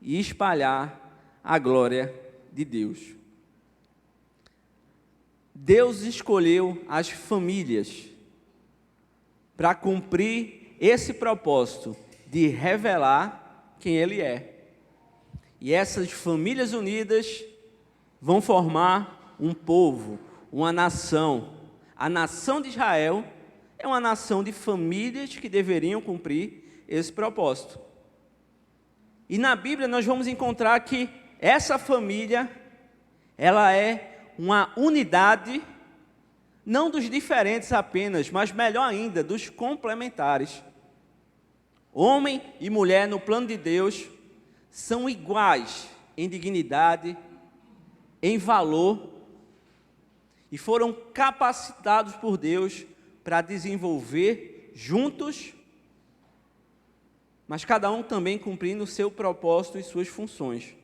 e espalhar a glória de Deus. Deus escolheu as famílias para cumprir esse propósito de revelar quem Ele é. E essas famílias unidas vão formar um povo, uma nação. A nação de Israel é uma nação de famílias que deveriam cumprir esse propósito. E na Bíblia nós vamos encontrar que essa família, ela é uma unidade, não dos diferentes apenas, mas melhor ainda, dos complementares. Homem e mulher no plano de Deus são iguais em dignidade, em valor, e foram capacitados por Deus para desenvolver juntos, mas cada um também cumprindo o seu propósito e suas funções.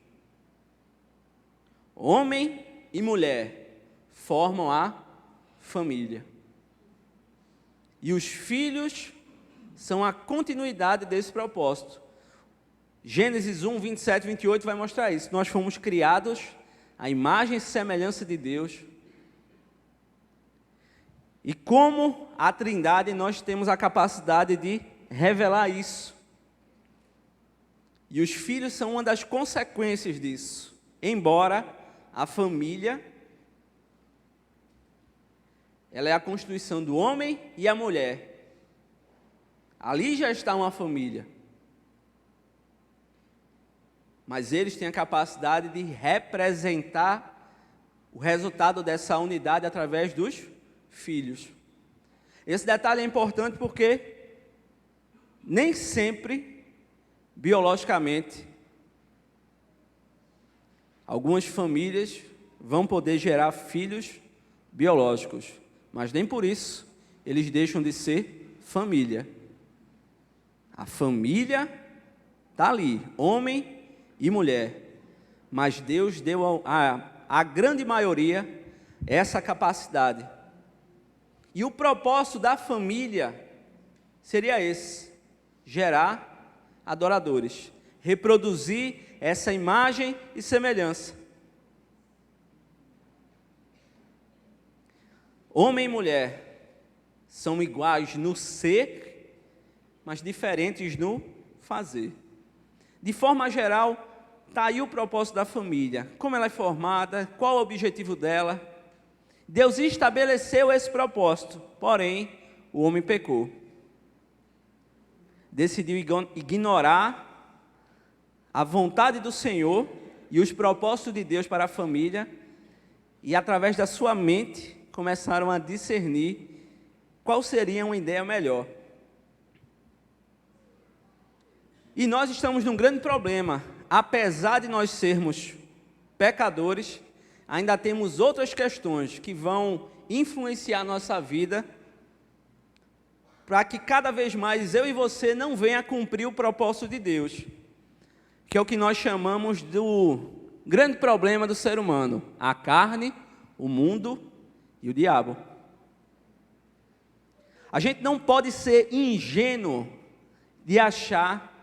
Homem e mulher formam a família. E os filhos são a continuidade desse propósito. Gênesis 1, 27 e 28 vai mostrar isso. Nós fomos criados à imagem e semelhança de Deus. E como a Trindade, nós temos a capacidade de revelar isso. E os filhos são uma das consequências disso. Embora a família, ela é a constituição do homem e a mulher. Ali já está uma família. Mas eles têm a capacidade de representar o resultado dessa unidade através dos filhos. Esse detalhe é importante porque nem sempre, biologicamente, algumas famílias vão poder gerar filhos biológicos, mas nem por isso eles deixam de ser família. A família está ali, homem e mulher, mas Deus deu à grande maioria essa capacidade. E o propósito da família seria esse: gerar adoradores, reproduzir essa imagem e semelhança. Homem e mulher são iguais no ser, mas diferentes no fazer. De forma geral, está aí o propósito da família. Como ela é formada, qual o objetivo dela. Deus estabeleceu esse propósito, porém, o homem pecou. Decidiu ignorar a vontade do Senhor e os propósitos de Deus para a família, e através da sua mente, começaram a discernir qual seria uma ideia melhor. E nós estamos num grande problema. Apesar de nós sermos pecadores, ainda temos outras questões que vão influenciar a nossa vida para que cada vez mais eu e você não venha a cumprir o propósito de Deus, que é o que nós chamamos do grande problema do ser humano: a carne, o mundo e o diabo. A gente não pode ser ingênuo de achar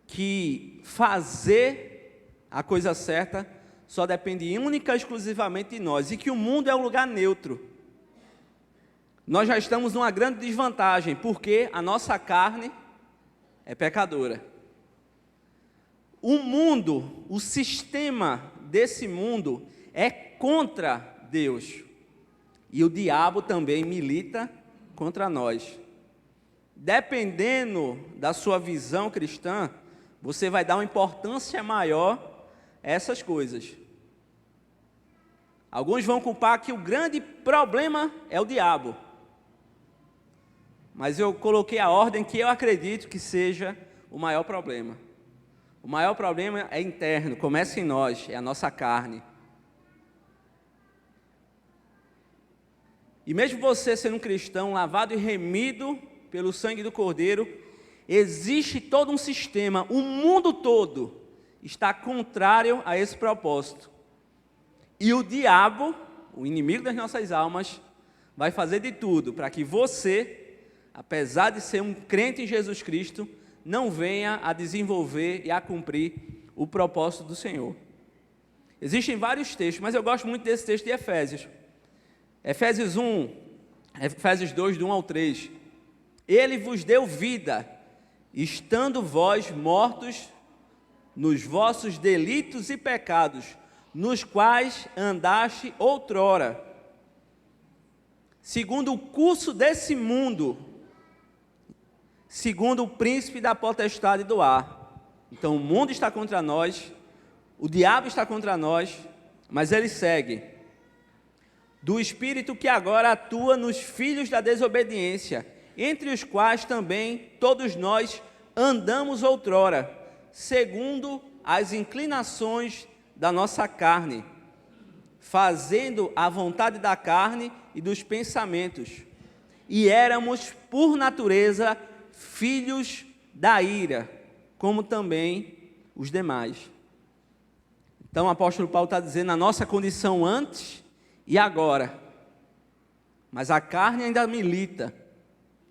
que fazer a coisa certa só depende única e exclusivamente de nós, e que o mundo é um lugar neutro. Nós já estamos numa grande desvantagem, porque a nossa carne é pecadora. O mundo, o sistema desse mundo é contra Deus, e o diabo também milita contra nós. Dependendo da sua visão cristã, você vai dar uma importância maior a essas coisas. Alguns vão culpar que o grande problema é o diabo, mas eu coloquei a ordem que eu acredito que seja o maior problema. O maior problema é interno, começa em nós, é a nossa carne. E mesmo você sendo um cristão lavado e remido pelo sangue do Cordeiro, existe todo um sistema, o mundo todo está contrário a esse propósito. E o diabo, o inimigo das nossas almas, vai fazer de tudo para que você, apesar de ser um crente em Jesus Cristo, não venha a desenvolver e a cumprir o propósito do Senhor. Existem vários textos, mas eu gosto muito desse texto de Efésios. Efésios 2, do 1 ao 3. Ele vos deu vida, estando vós mortos nos vossos delitos e pecados, nos quais andaste outrora, segundo o curso desse mundo, segundo o príncipe da potestade do ar. Então o mundo está contra nós, o diabo está contra nós, mas ele segue. Do espírito que agora atua nos filhos da desobediência, entre os quais também todos nós andamos outrora, segundo as inclinações da nossa carne, fazendo a vontade da carne e dos pensamentos, e éramos, por natureza, filhos da ira, como também os demais. Então o apóstolo Paulo está dizendo a nossa condição antes e agora, mas a carne ainda milita,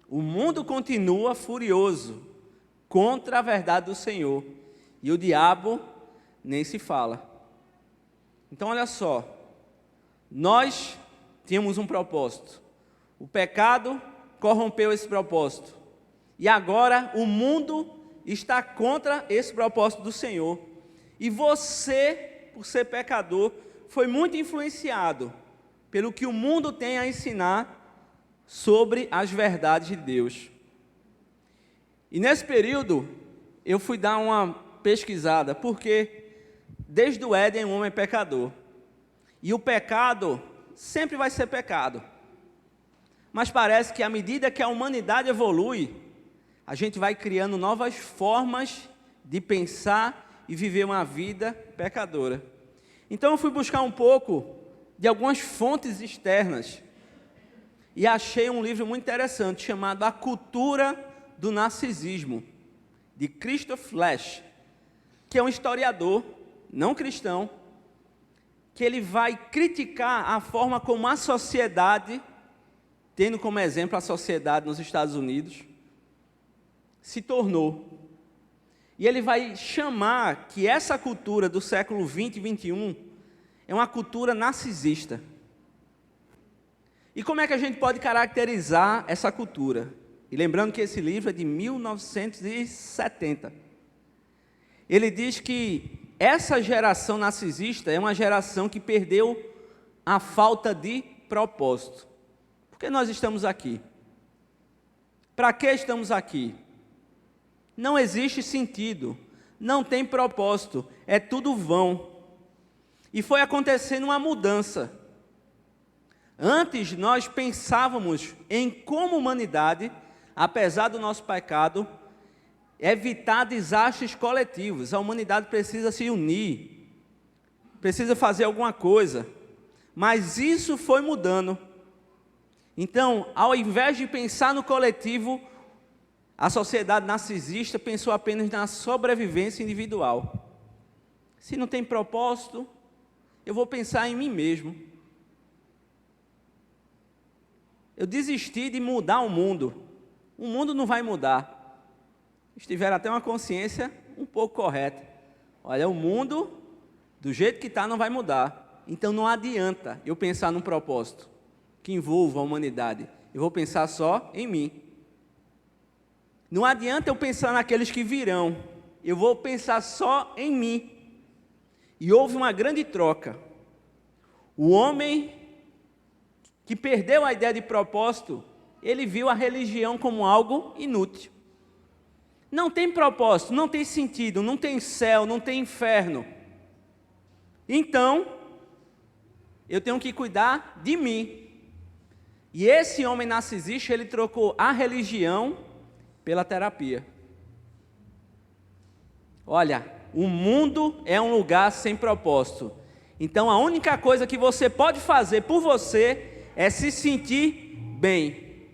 o mundo continua furioso contra a verdade do Senhor, e o diabo nem se fala. Então olha só, nós tínhamos um propósito, o pecado corrompeu esse propósito, e agora o mundo está contra esse propósito do Senhor, e você, por ser pecador, foi muito influenciado pelo que o mundo tem a ensinar sobre as verdades de Deus. E nesse período, eu fui dar uma pesquisada, porque desde o Éden o homem é pecador, e o pecado sempre vai ser pecado, mas parece que à medida que a humanidade evolui, a gente vai criando novas formas de pensar e viver uma vida pecadora. Então eu fui buscar um pouco de algumas fontes externas, e achei um livro muito interessante, chamado A Cultura do Narcisismo, de Christoph Lasch, que é um historiador não cristão, que ele vai criticar a forma como a sociedade, tendo como exemplo a sociedade nos Estados Unidos, se tornou. E ele vai chamar que essa cultura do século 20 e 21 é uma cultura narcisista. E como é que a gente pode caracterizar essa cultura? E lembrando que esse livro é de 1970. Ele diz que essa geração narcisista é uma geração que perdeu a falta de propósito. Por que nós estamos aqui? Para que estamos aqui? Não existe sentido, não tem propósito, é tudo vão. E foi acontecendo uma mudança. Antes nós pensávamos em como humanidade, apesar do nosso pecado, evitar desastres coletivos. A humanidade precisa se unir, precisa fazer alguma coisa, mas isso foi mudando. Então, ao invés de pensar no coletivo, a sociedade narcisista pensou apenas na sobrevivência individual. Se não tem propósito, eu vou pensar em mim mesmo. Eu desisti de mudar o mundo. O mundo não vai mudar. Eles tiveram até uma consciência um pouco correta. Olha, o mundo, do jeito que está, não vai mudar. Então não adianta eu pensar num propósito que envolva a humanidade. Eu vou pensar só em mim. Não adianta eu pensar naqueles que virão. Eu vou pensar só em mim. E houve uma grande troca. O homem que perdeu a ideia de propósito, ele viu a religião como algo inútil. Não tem propósito, não tem sentido, não tem céu, não tem inferno. Então, eu tenho que cuidar de mim. E esse homem narcisista, ele trocou a religião pela terapia. Olha, o mundo é um lugar sem propósito. Então, a única coisa que você pode fazer por você é se sentir bem.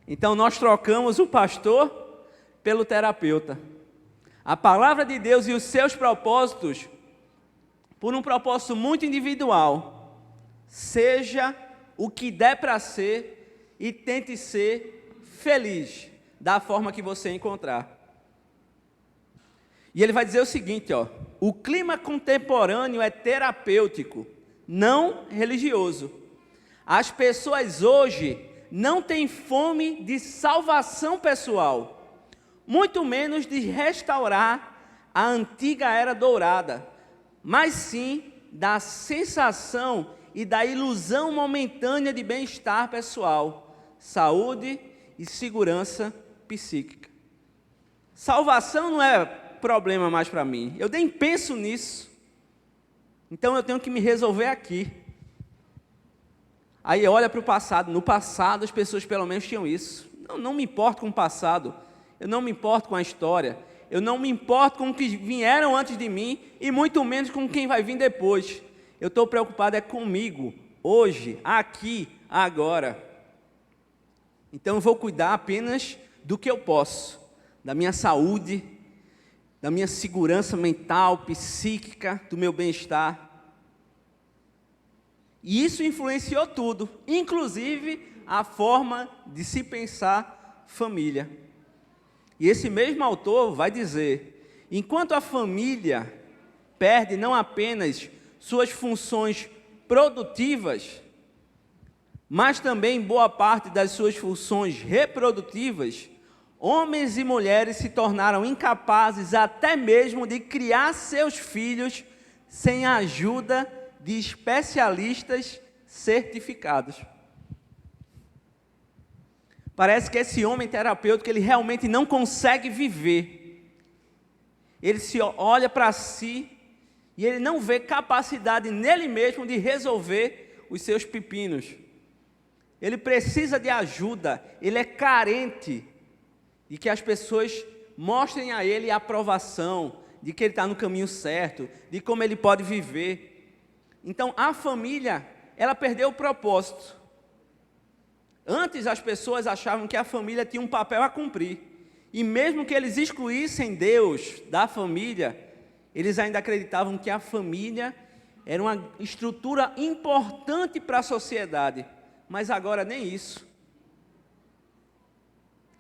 Então, nós trocamos o pastor pelo terapeuta. A palavra de Deus e os seus propósitos por um propósito muito individual. Seja o que der para ser e tente ser feliz da forma que você encontrar. E ele vai dizer o seguinte, ó: o clima contemporâneo é terapêutico, não religioso. As pessoas hoje não têm fome de salvação pessoal, muito menos de restaurar a antiga era dourada, mas sim da sensação e da ilusão momentânea de bem-estar pessoal, saúde e segurança psíquica. Salvação não é problema mais para mim, eu nem penso nisso, então eu tenho que me resolver aqui. Aí olha para o passado, no passado as pessoas pelo menos tinham isso. Não me importo com o passado, eu não me importo com a história, eu não me importo com o que vieram antes de mim e muito menos com quem vai vir depois. Eu estou preocupado é comigo, hoje, aqui, agora. Então eu vou cuidar apenas do que eu posso, da minha saúde, da minha segurança mental, psíquica, do meu bem-estar. E isso influenciou tudo, inclusive a forma de se pensar família. E esse mesmo autor vai dizer: enquanto a família perde não apenas suas funções produtivas, mas também boa parte das suas funções reprodutivas, homens e mulheres se tornaram incapazes até mesmo de criar seus filhos sem a ajuda de especialistas certificados. Parece que esse homem terapêutico, ele realmente não consegue viver. Ele se olha para si e ele não vê capacidade nele mesmo de resolver os seus pepinos. Ele precisa de ajuda, ele é carente de que as pessoas mostrem a ele a aprovação, de que ele está no caminho certo, de como ele pode viver. Então, a família, ela perdeu o propósito. Antes, as pessoas achavam que a família tinha um papel a cumprir. E mesmo que eles excluíssem Deus da família, eles ainda acreditavam que a família era uma estrutura importante para a sociedade. Mas agora nem isso.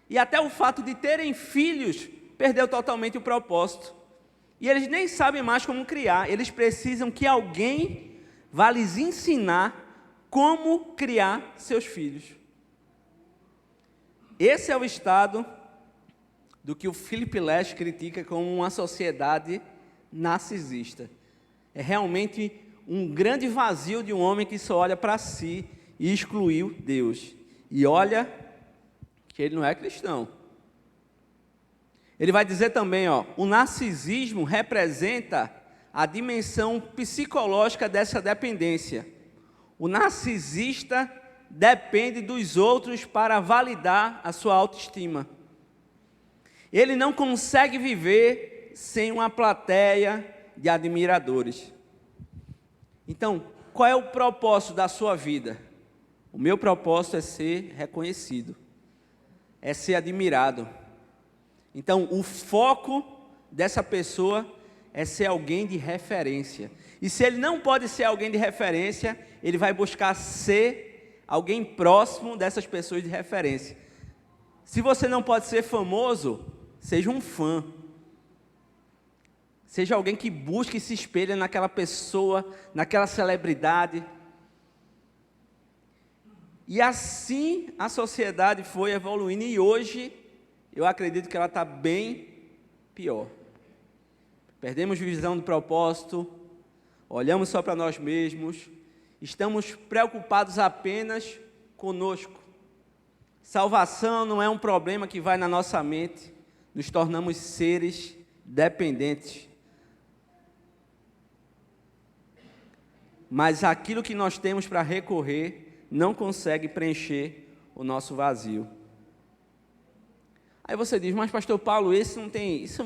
E até o fato de terem filhos perdeu totalmente o propósito. E eles nem sabem mais como criar. Eles precisam que alguém vá lhes ensinar como criar seus filhos. Esse é o estado do que o Philip Lesh critica como uma sociedade narcisista. É realmente um grande vazio de um homem que só olha para si e excluiu Deus. E olha que ele não é cristão. Ele vai dizer também, o narcisismo representa a dimensão psicológica dessa dependência. O narcisista depende dos outros para validar a sua autoestima. Ele não consegue viver sem uma plateia de admiradores. Então, qual é o propósito da sua vida? O meu propósito é ser reconhecido, é ser admirado. Então, o foco dessa pessoa é ser alguém de referência. E se ele não pode ser alguém de referência, ele vai buscar ser alguém próximo dessas pessoas de referência. Se você não pode ser famoso, seja um fã. Seja alguém que busca e se espelha naquela pessoa, naquela celebridade. E assim a sociedade foi evoluindo e hoje eu acredito que ela está bem pior. Perdemos visão do propósito, olhamos só para nós mesmos, estamos preocupados apenas conosco. Salvação não é um problema que vai na nossa mente, nos tornamos seres dependentes. Mas aquilo que nós temos para recorrer não consegue preencher o nosso vazio. Aí você diz, mas pastor Paulo, isso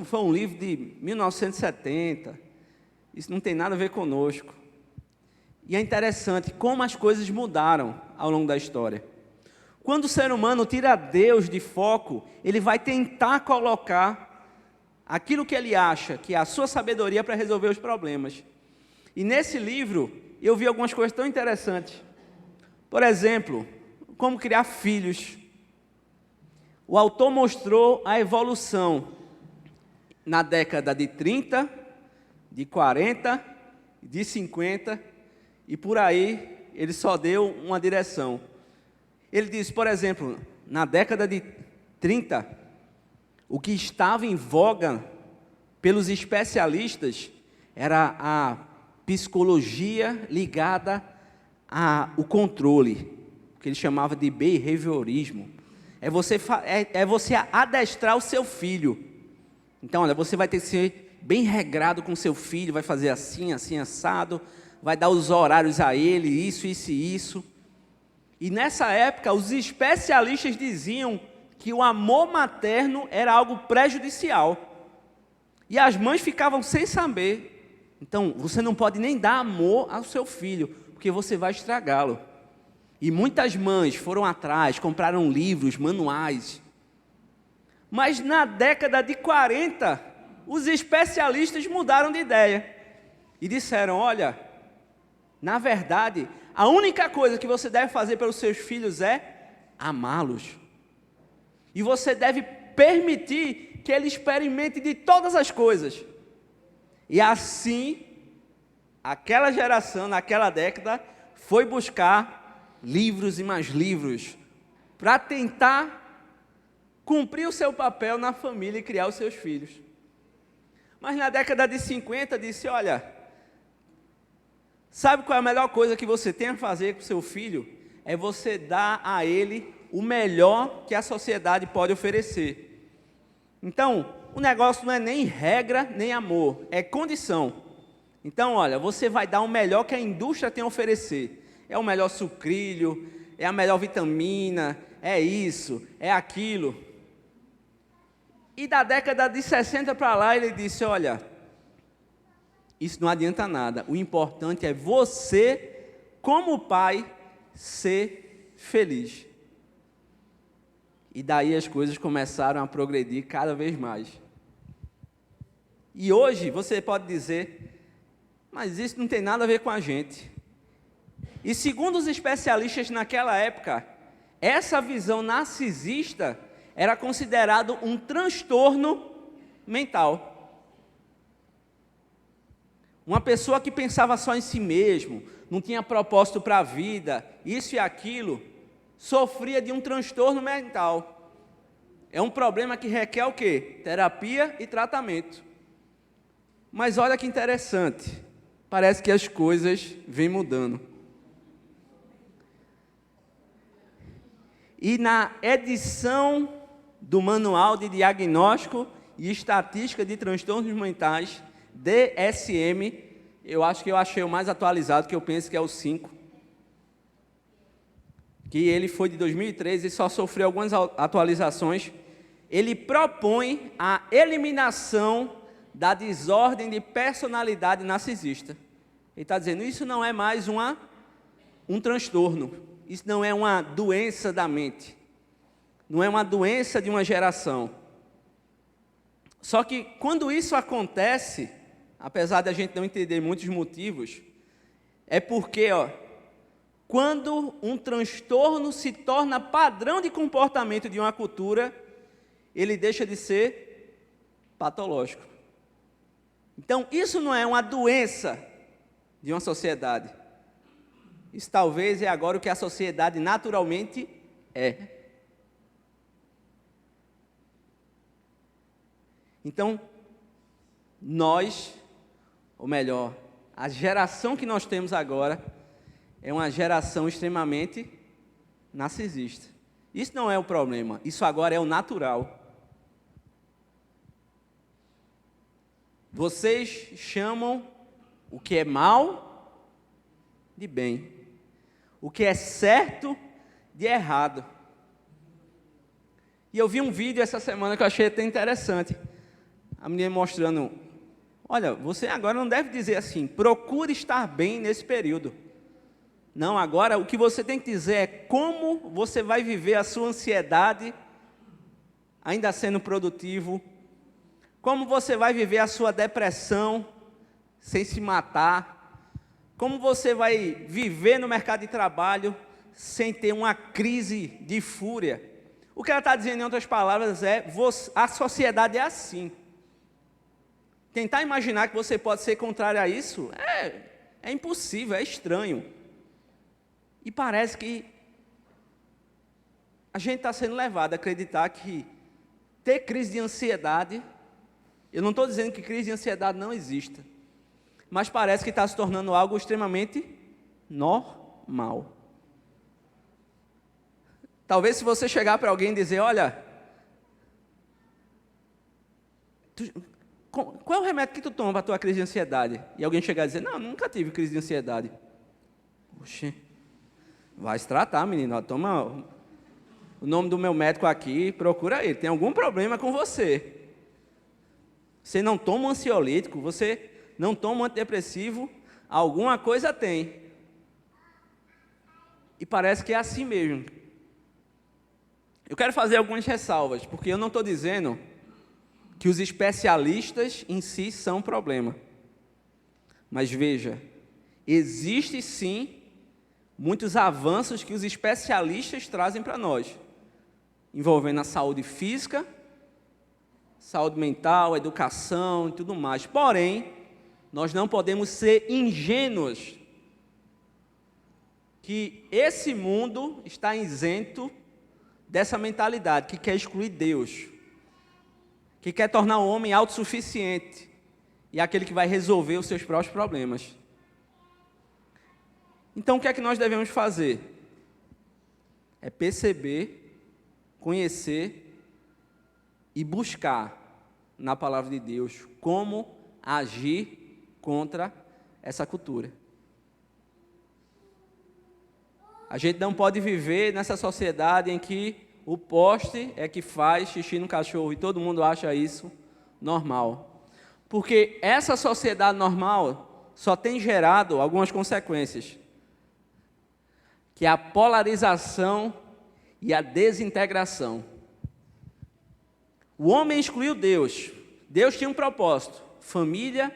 foi um livro de 1970, isso não tem nada a ver conosco. E é interessante como as coisas mudaram ao longo da história. Quando o ser humano tira Deus de foco, ele vai tentar colocar aquilo que ele acha que é a sua sabedoria para resolver os problemas. E nesse livro, eu vi algumas coisas tão interessantes. Por exemplo, como criar filhos. O autor mostrou a evolução na década de 30, de 40, de 50, e por aí ele só deu uma direção. Ele diz, por exemplo, na década de 30, o que estava em voga pelos especialistas era a psicologia ligada ao controle, que ele chamava de behaviorismo. É você adestrar o seu filho. Então, olha, você vai ter que ser bem regrado com seu filho, vai fazer assim, assim, assado, vai dar os horários a ele, isso, isso e isso. E nessa época, os especialistas diziam que o amor materno era algo prejudicial. E as mães ficavam sem saber. Então, você não pode nem dar amor ao seu filho, porque você vai estragá-lo. E muitas mães foram atrás, compraram livros, manuais. Mas na década de 40, os especialistas mudaram de ideia. E disseram, olha, na verdade, a única coisa que você deve fazer pelos seus filhos é amá-los. E você deve permitir que ele experimente de todas as coisas. E assim, aquela geração, naquela década, foi buscar livros e mais livros, para tentar cumprir o seu papel na família e criar os seus filhos. Mas na década de 50 disse, olha, sabe qual é a melhor coisa que você tem a fazer com seu filho? É você dar a ele o melhor que a sociedade pode oferecer. Então, o negócio não é nem regra, nem amor, é condição. Então, olha, você vai dar o melhor que a indústria tem a oferecer. É o melhor sucrilho, é a melhor vitamina, é isso, é aquilo. E da década de 60 para lá, ele disse, olha, isso não adianta nada. O importante é você, como pai, ser feliz. E daí as coisas começaram a progredir cada vez mais. E hoje você pode dizer, mas isso não tem nada a ver com a gente. E segundo os especialistas naquela época, essa visão narcisista era considerado um transtorno mental. Uma pessoa que pensava só em si mesmo, não tinha propósito para a vida, isso e aquilo, sofria de um transtorno mental. É um problema que requer o quê? Terapia e tratamento. Mas olha que interessante, parece que as coisas vêm mudando. E na edição do Manual de Diagnóstico e Estatística de Transtornos Mentais, DSM, eu acho que eu achei o mais atualizado, que eu penso que é o 5, que ele foi de 2013 e só sofreu algumas atualizações. Ele propõe a eliminação da desordem de personalidade narcisista. Ele está dizendo, isso não é mais um transtorno. Isso não é uma doença da mente, não é uma doença de uma geração. Só que quando isso acontece, apesar de a gente não entender muitos motivos, é porque, quando um transtorno se torna padrão de comportamento de uma cultura, ele deixa de ser patológico. Então, isso não é uma doença de uma sociedade. Isso talvez é agora o que a sociedade naturalmente é. Então, nós, ou melhor, a geração que nós temos agora, é uma geração extremamente narcisista. Isso não é o problema, isso agora é o natural. Vocês chamam o que é mal de bem. O que é certo de errado. E eu vi um vídeo essa semana que eu achei até interessante. A menina mostrando, olha, você agora não deve dizer assim, procure estar bem nesse período. Não, agora o que você tem que dizer é como você vai viver a sua ansiedade, ainda sendo produtivo. Como você vai viver a sua depressão, sem se matar. Como você vai viver no mercado de trabalho sem ter uma crise de fúria? O que ela está dizendo, em outras palavras, é: a sociedade é assim. Tentar imaginar que você pode ser contrário a isso é impossível, é estranho. E parece que a gente está sendo levado a acreditar que ter crise de ansiedade, eu não estou dizendo que crise de ansiedade não exista, mas parece que está se tornando algo extremamente normal. Talvez se você chegar para alguém e dizer, olha, qual é o remédio que tu toma para a tua crise de ansiedade? E alguém chegar e dizer, não, nunca tive crise de ansiedade. Oxê, vai se tratar, menino, toma o nome do meu médico aqui, procura ele, tem algum problema com você. Você não toma um ansiolítico, você não toma um antidepressivo, alguma coisa tem. E parece que é assim mesmo. Eu quero fazer algumas ressalvas, porque eu não estou dizendo que os especialistas em si são um problema. Mas veja, existe sim muitos avanços que os especialistas trazem para nós, envolvendo a saúde física, saúde mental, educação e tudo mais. Porém, nós não podemos ser ingênuos que esse mundo está isento dessa mentalidade que quer excluir Deus, que quer tornar o homem autossuficiente e aquele que vai resolver os seus próprios problemas. Então, o que é que nós devemos fazer? É perceber, conhecer e buscar na palavra de Deus como agir contra essa cultura. A gente não pode viver nessa sociedade em que o poste é que faz xixi no cachorro e todo mundo acha isso normal. Porque essa sociedade normal só tem gerado algumas consequências, que é a polarização e a desintegração. O homem excluiu Deus. Deus tinha um propósito. Família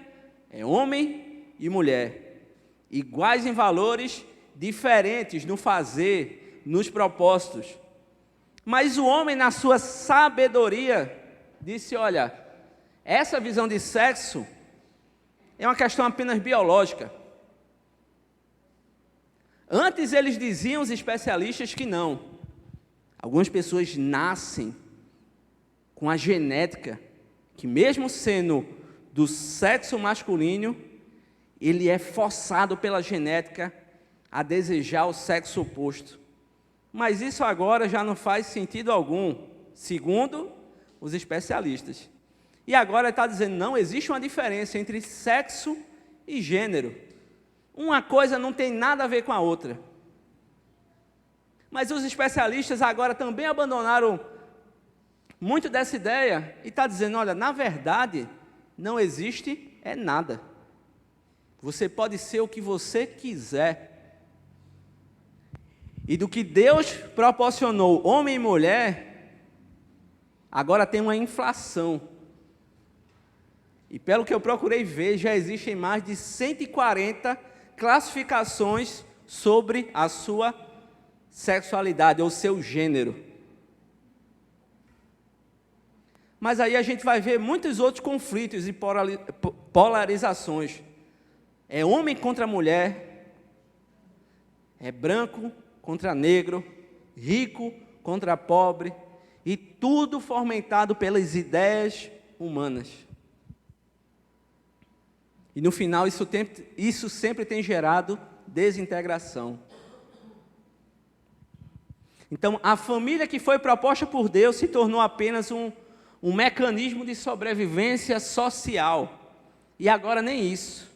é homem e mulher, iguais em valores, diferentes no fazer, nos propósitos. Mas o homem, na sua sabedoria, disse, olha, essa visão de sexo é uma questão apenas biológica. Antes eles diziam, os especialistas, que não. Algumas pessoas nascem com a genética, que mesmo sendo do sexo masculino, ele é forçado pela genética a desejar o sexo oposto. Mas isso agora já não faz sentido algum, segundo os especialistas. E agora ele está dizendo, não, existe uma diferença entre sexo e gênero. Uma coisa não tem nada a ver com a outra. Mas os especialistas agora também abandonaram muito dessa ideia e está dizendo, olha, na verdade, não existe nada. Você pode ser o que você quiser. E do que Deus proporcionou, homem e mulher, agora tem uma inflação. E pelo que eu procurei ver, já existem mais de 140 classificações sobre a sua sexualidade, ou seu gênero. Mas aí a gente vai ver muitos outros conflitos e polarizações. É homem contra mulher, é branco contra negro, rico contra pobre, e tudo fomentado pelas ideias humanas. E no final isso sempre tem gerado desintegração. Então a família que foi proposta por Deus se tornou apenas um mecanismo de sobrevivência social. E agora nem isso.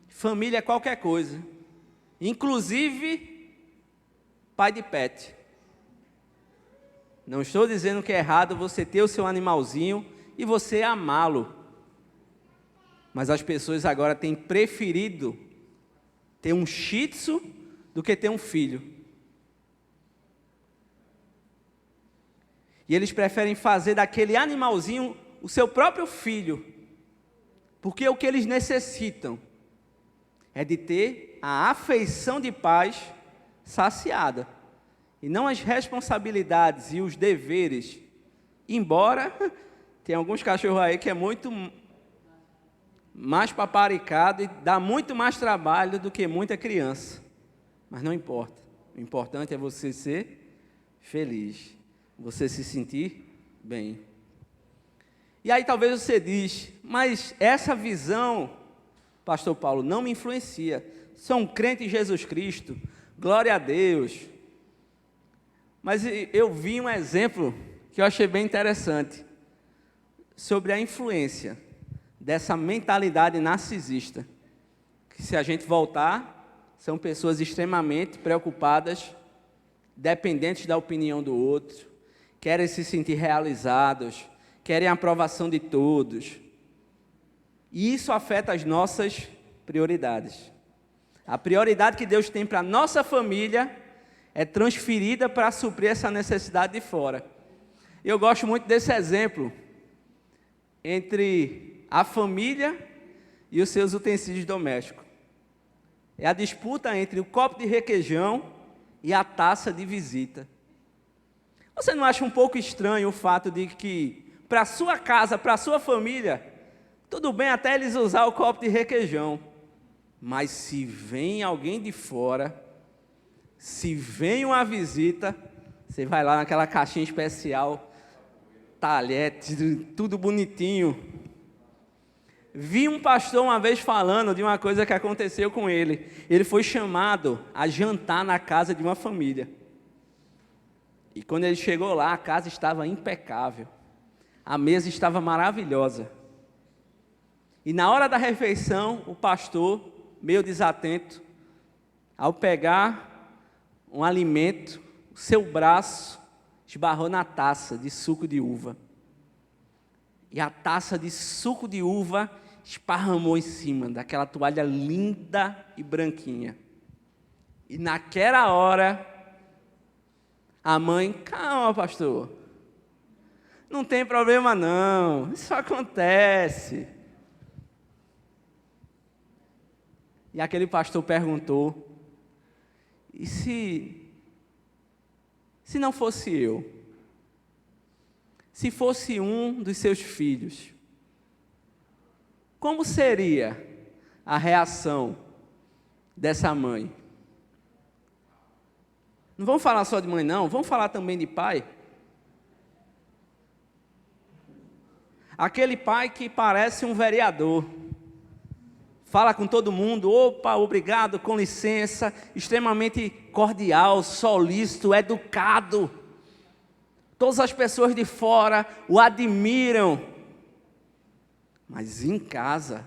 Família é qualquer coisa. Inclusive pai de pet. Não estou dizendo que é errado você ter o seu animalzinho e você amá-lo. Mas as pessoas agora têm preferido ter um shih tzu do que ter um filho. E eles preferem fazer daquele animalzinho o seu próprio filho. Porque o que eles necessitam é de ter a afeição de pais saciada. E não as responsabilidades e os deveres. Embora tem alguns cachorros aí que é muito mais paparicado e dá muito mais trabalho do que muita criança. Mas não importa. O importante é você ser feliz, você se sentir bem. E aí talvez você diz, mas essa visão, pastor Paulo, não me influencia. Sou um crente em Jesus Cristo, glória a Deus. Mas eu vi um exemplo que eu achei bem interessante sobre a influência dessa mentalidade narcisista, que se a gente voltar, são pessoas extremamente preocupadas, dependentes da opinião do outro, querem se sentir realizados, querem a aprovação de todos. E isso afeta as nossas prioridades. A prioridade que Deus tem para a nossa família é transferida para suprir essa necessidade de fora. Eu gosto muito desse exemplo entre a família e os seus utensílios domésticos. É a disputa entre o copo de requeijão e a taça de visita. Você não acha um pouco estranho o fato de que, para a sua casa, para a sua família, tudo bem até eles usar o copo de requeijão, mas se vem alguém de fora, se vem uma visita, você vai lá naquela caixinha especial, talhete, tudo bonitinho. Vi um pastor uma vez falando de uma coisa que aconteceu com ele. Ele foi chamado a jantar na casa de uma família. E quando ele chegou lá, a casa estava impecável. A mesa estava maravilhosa. E na hora da refeição, o pastor, meio desatento, ao pegar um alimento, o seu braço esbarrou na taça de suco de uva. E a taça de suco de uva esparramou em cima daquela toalha linda e branquinha. E naquela hora, a mãe, calma, pastor, não tem problema não, isso acontece. E aquele pastor perguntou, e se não fosse eu? Se fosse um dos seus filhos, como seria a reação dessa mãe? Não vamos falar só de mãe não, vamos falar também de pai. Aquele pai que parece um vereador, fala com todo mundo, opa, obrigado, com licença, extremamente cordial, solícito, educado. Todas as pessoas de fora o admiram. Mas em casa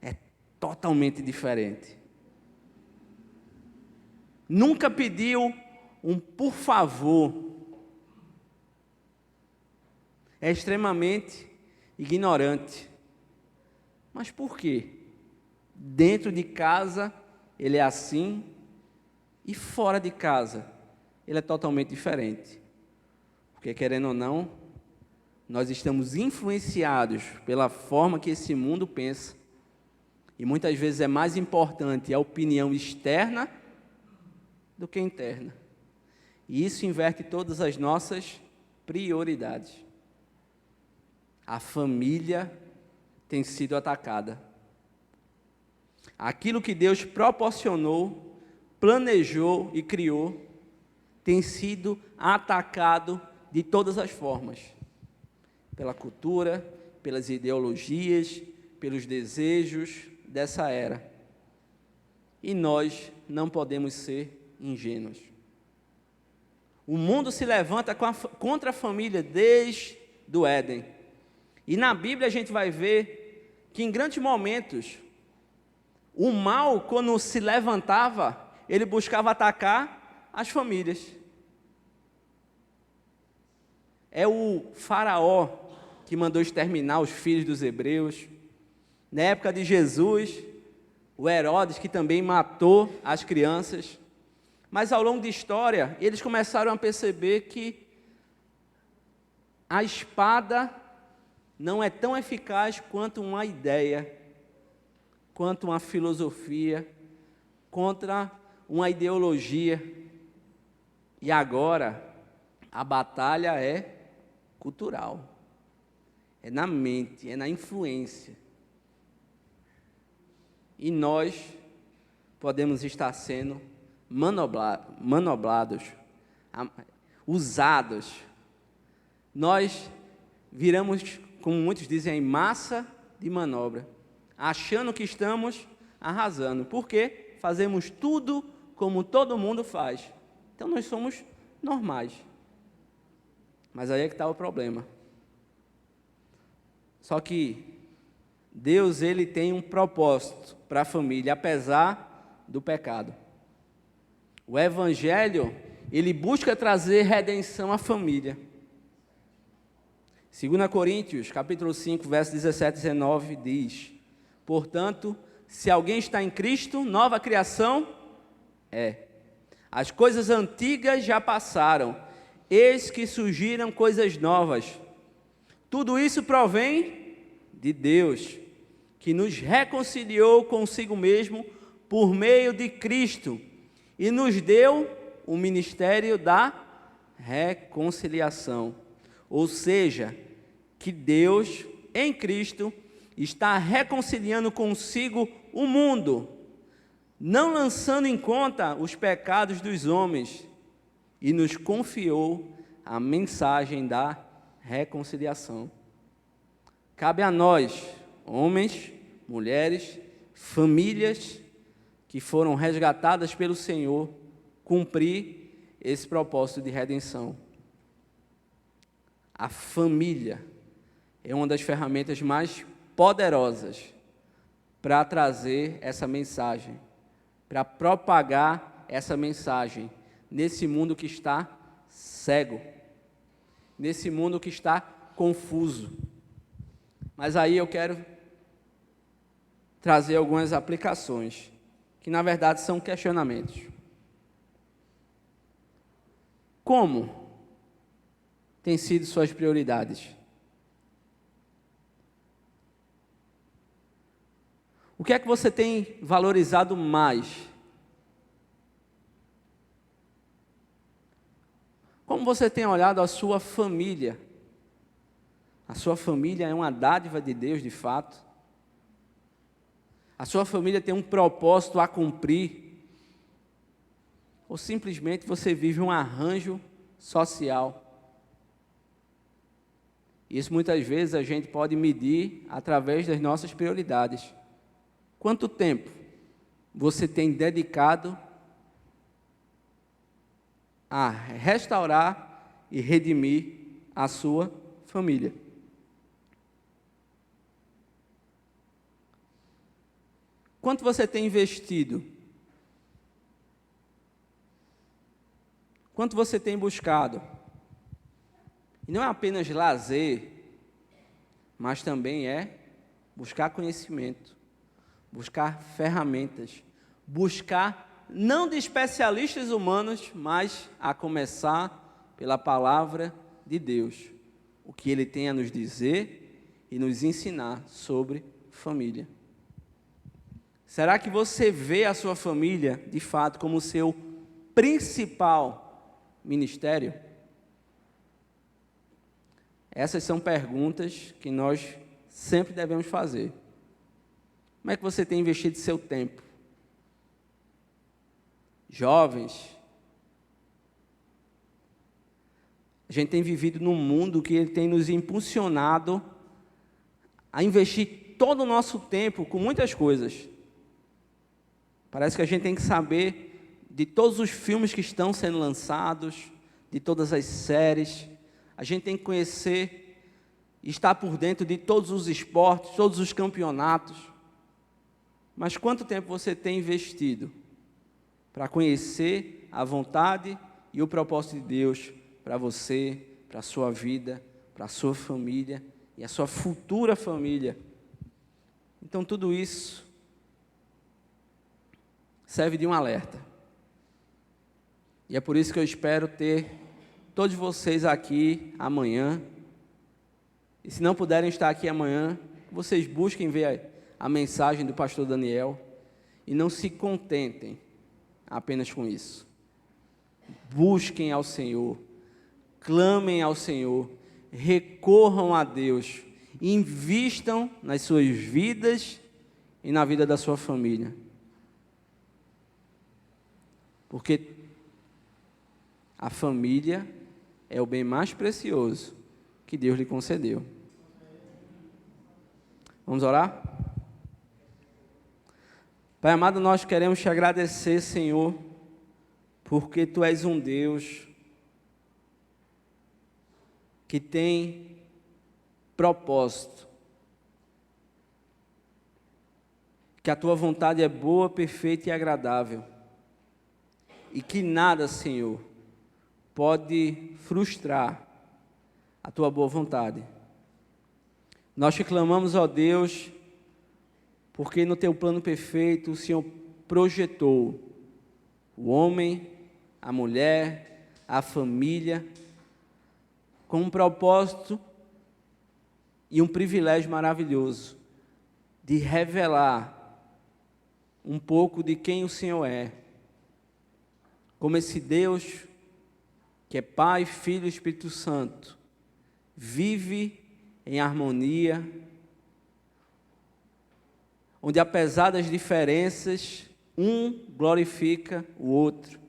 é totalmente diferente. Nunca pediu um por favor. É extremamente ignorante. Mas por quê? Dentro de casa ele é assim e fora de casa ele é totalmente diferente. Porque querendo ou não, nós estamos influenciados pela forma que esse mundo pensa. E muitas vezes é mais importante a opinião externa do que interna. E isso inverte todas as nossas prioridades. A família tem sido atacada. Aquilo que Deus proporcionou, planejou e criou, tem sido atacado de todas as formas. Pela cultura, pelas ideologias, pelos desejos dessa era. E nós não podemos ser ingênuos. O mundo se levanta contra a família desde o Éden. E na Bíblia a gente vai ver que em grandes momentos, o mal, quando se levantava, ele buscava atacar as famílias. É o faraó que mandou exterminar os filhos dos hebreus. Na época de Jesus, o Herodes, que também matou as crianças. Mas ao longo da história, eles começaram a perceber que a espada não é tão eficaz quanto uma ideia, quanto uma filosofia, contra uma ideologia. E agora, a batalha é cultural. É na mente, é na influência. e nós podemos estar sendo manoblados, usados. Nós viramos, como muitos dizem, em massa de manobra, achando que estamos arrasando. Por quê? Fazemos tudo como todo mundo faz. Então nós somos normais. Mas aí é que está o problema. Só que Deus, ele tem um propósito para a família, apesar do pecado. O Evangelho, ele busca trazer redenção à família. 2 Coríntios, capítulo 5, versos 17 e 19, diz: portanto, se alguém está em Cristo, nova criação é. As coisas antigas já passaram, eis que surgiram coisas novas. Tudo isso provém de Deus, que nos reconciliou consigo mesmo por meio de Cristo e nos deu o ministério da reconciliação. Ou seja, que Deus, em Cristo, está reconciliando consigo o mundo, não lançando em conta os pecados dos homens, e nos confiou a mensagem da reconciliação. Cabe a nós, homens, mulheres, famílias que foram resgatadas pelo Senhor, cumprir esse propósito de redenção. A família é uma das ferramentas mais poderosas para trazer essa mensagem, para propagar essa mensagem nesse mundo que está cego, nesse mundo que está confuso. Mas aí eu quero trazer algumas aplicações, que na verdade são questionamentos. Como têm sido suas prioridades? O que é que você tem valorizado mais? Como você tem olhado a sua família? A sua família é uma dádiva de Deus, de fato? A sua família tem um propósito a cumprir? Ou simplesmente você vive um arranjo social? Isso muitas vezes a gente pode medir através das nossas prioridades. Quanto tempo você tem dedicado a restaurar e redimir a sua família? Quanto você tem investido? Quanto você tem buscado? E não é apenas lazer, mas também é buscar conhecimento, buscar ferramentas, buscar não de especialistas humanos, mas a começar pela palavra de Deus, o que Ele tem a nos dizer e nos ensinar sobre família. Será que você vê a sua família, de fato, como o seu principal ministério? Essas são perguntas que nós sempre devemos fazer. Como é que você tem investido seu tempo? Jovens, a gente tem vivido num mundo que ele tem nos impulsionado a investir todo o nosso tempo com muitas coisas. Parece que a gente tem que saber de todos os filmes que estão sendo lançados, de todas as séries. A gente tem que conhecer e estar por dentro de todos os esportes, todos os campeonatos. Mas quanto tempo você tem investido para conhecer a vontade e o propósito de Deus para você, para a sua vida, para a sua família e a sua futura família? Então tudo isso serve de um alerta. E é por isso que eu espero ter todos vocês aqui amanhã. E se não puderem estar aqui amanhã, vocês busquem ver a mensagem do pastor Daniel e não se contentem apenas com isso. Busquem ao Senhor, clamem ao Senhor, recorram a Deus, invistam nas suas vidas e na vida da sua família. Porque a família é o bem mais precioso que Deus lhe concedeu. Vamos orar? Pai amado, nós queremos te agradecer, Senhor, porque Tu és um Deus que tem propósito, que a Tua vontade é boa, perfeita e agradável, e que nada, Senhor, pode frustrar a Tua boa vontade. Nós te clamamos, ó Deus, porque no Teu plano perfeito o Senhor projetou o homem, a mulher, a família, com um propósito e um privilégio maravilhoso de revelar um pouco de quem o Senhor é, como esse Deus que é Pai, Filho e Espírito Santo, vive em harmonia, onde apesar das diferenças, um glorifica o outro.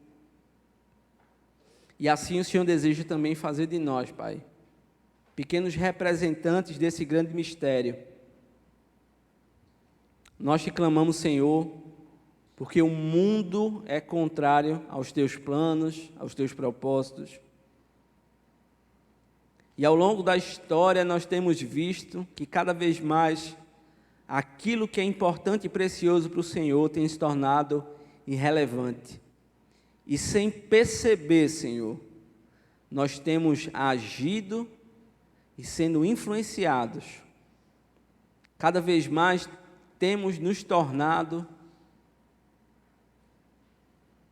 E assim o Senhor deseja também fazer de nós, Pai, pequenos representantes desse grande mistério. Nós te clamamos, Senhor, porque o mundo é contrário aos Teus planos, aos Teus propósitos. E ao longo da história nós temos visto que cada vez mais aquilo que é importante e precioso para o Senhor tem se tornado irrelevante. E sem perceber, Senhor, nós temos agido e sendo influenciados. Cada vez mais temos nos tornado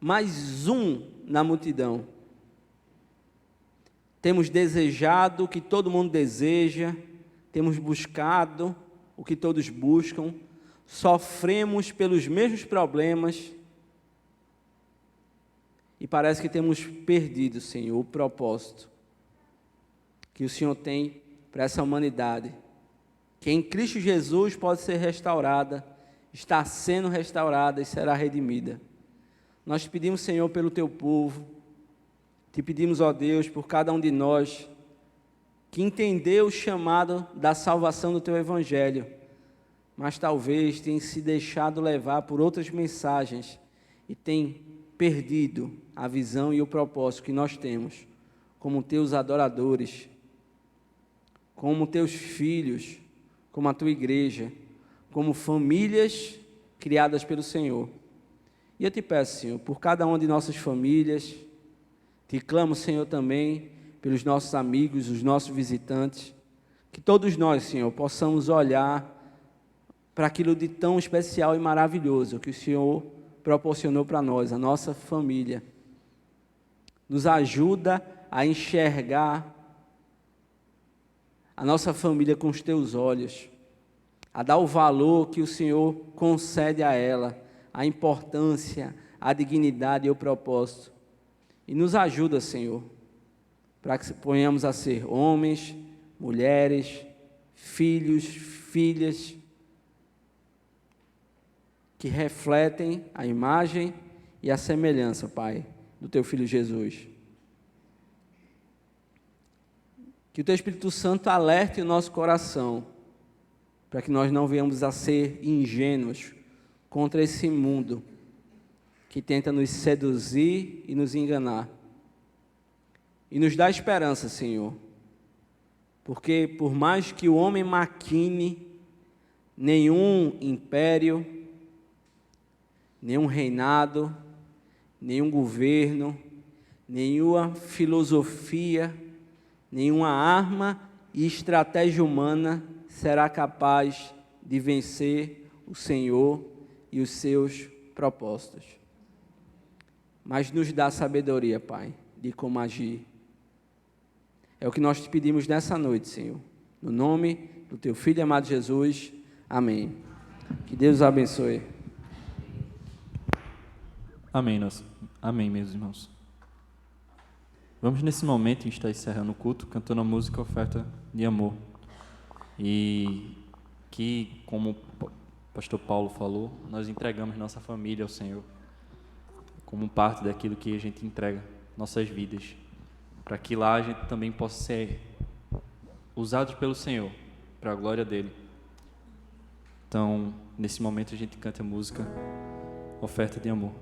mais um na multidão. Temos desejado o que todo mundo deseja, temos buscado o que todos buscam, sofremos pelos mesmos problemas e parece que temos perdido, Senhor, o propósito que o Senhor tem para essa humanidade, que em Cristo Jesus pode ser restaurada, está sendo restaurada e será redimida. Nós te pedimos, Senhor, pelo Teu povo, te pedimos, ó Deus, por cada um de nós, que entendeu o chamado da salvação do Teu Evangelho, mas talvez tenha se deixado levar por outras mensagens e tem perdido a visão e o propósito que nós temos como Teus adoradores, como Teus filhos, como a Tua igreja, como famílias criadas pelo Senhor. E eu te peço, Senhor, por cada uma de nossas famílias, te clamo, Senhor, também pelos nossos amigos, os nossos visitantes, que todos nós, Senhor, possamos olhar para aquilo de tão especial e maravilhoso que o Senhor proporcionou para nós, a nossa família. Nos ajuda a enxergar a nossa família com os Teus olhos, a dar o valor que o Senhor concede a ela, a importância, a dignidade e o propósito. E nos ajuda, Senhor, para que ponhamos a ser homens, mulheres, filhos, filhas, que refletem a imagem e a semelhança, Pai, do Teu Filho Jesus. Que o Teu Espírito Santo alerte o nosso coração, para que nós não venhamos a ser ingênuos contra esse mundo que tenta nos seduzir e nos enganar. E nos dá esperança, Senhor, porque por mais que o homem maquine, nenhum império, nenhum reinado, nenhum governo, nenhuma filosofia, nenhuma arma e estratégia humana será capaz de vencer o Senhor e os seus propósitos. Mas nos dá sabedoria, Pai, de como agir. É o que nós te pedimos nessa noite, Senhor. No nome do Teu Filho amado Jesus. Amém. Que Deus os abençoe. Amém, amém, meus irmãos. Vamos nesse momento estar encerrando o culto, cantando a música Oferta de Amor. E que, como o pastor Paulo falou, nós entregamos nossa família ao Senhor, como parte daquilo que a gente entrega, nossas vidas, para que lá a gente também possa ser usado pelo Senhor, para a glória dEle. Então, nesse momento a gente canta a música Oferta de Amor.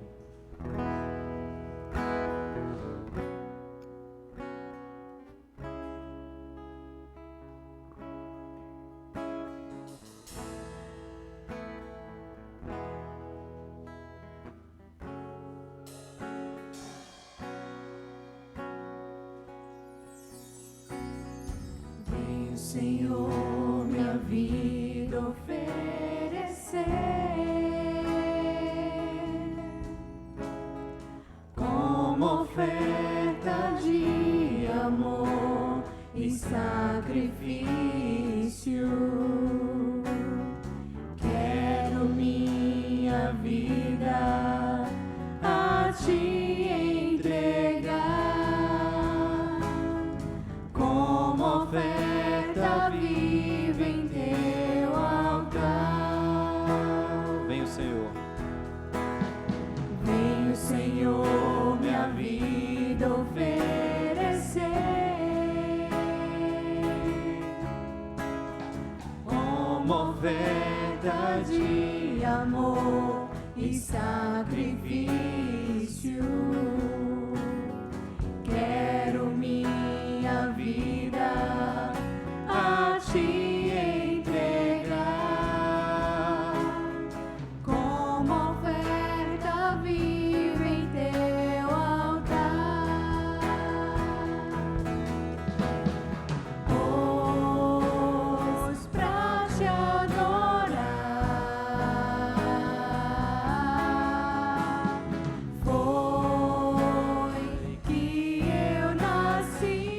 Senhor, minha vida oferecer como oferta de amor e sacrifício. Quero minha vida a ti entregar como oferta viva em teu altar. Vem o Senhor. Vem o Senhor, minha vida oferecer como oferta de amor e sacrifício. Quero minha vida a ti entregar como oferta viva em teu altar. Pois pra te adorar foi que eu nasci.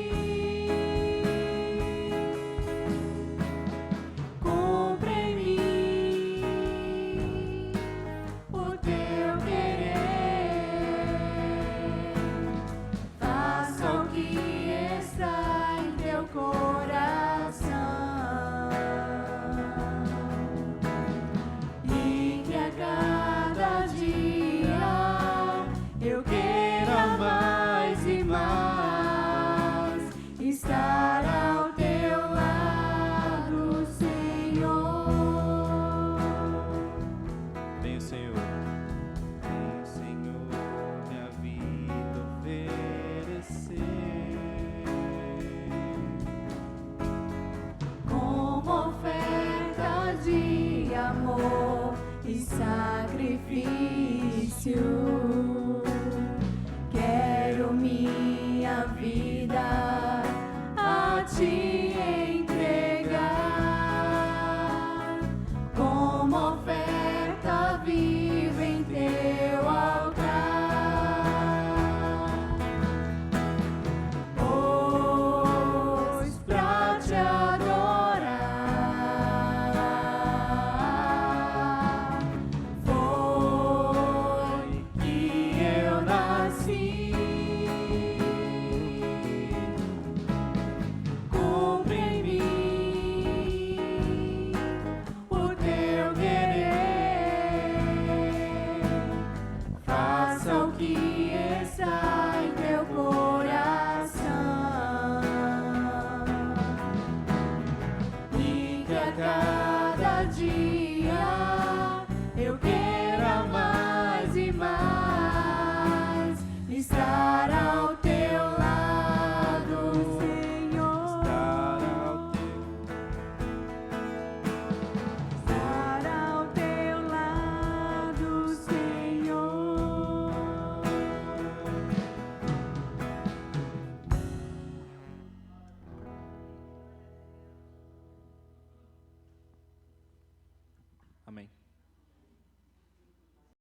Cumpre em mim o teu querer, faça o que está em teu coração, e que a cada dia eu queira mais e mais estar ao teu lado, Senhor. Vem o Senhor. Vem o Senhor, minha vida oferecer Como oferta de amor e sacrifício, quero minha vida a ti entregar como oferta viva em teu altar. Pois pra te adorar foi que eu nasci. Cumpre em mim o teu querer, faça o que está em teu coração, e que a cada dia eu queira mais e mais estar ao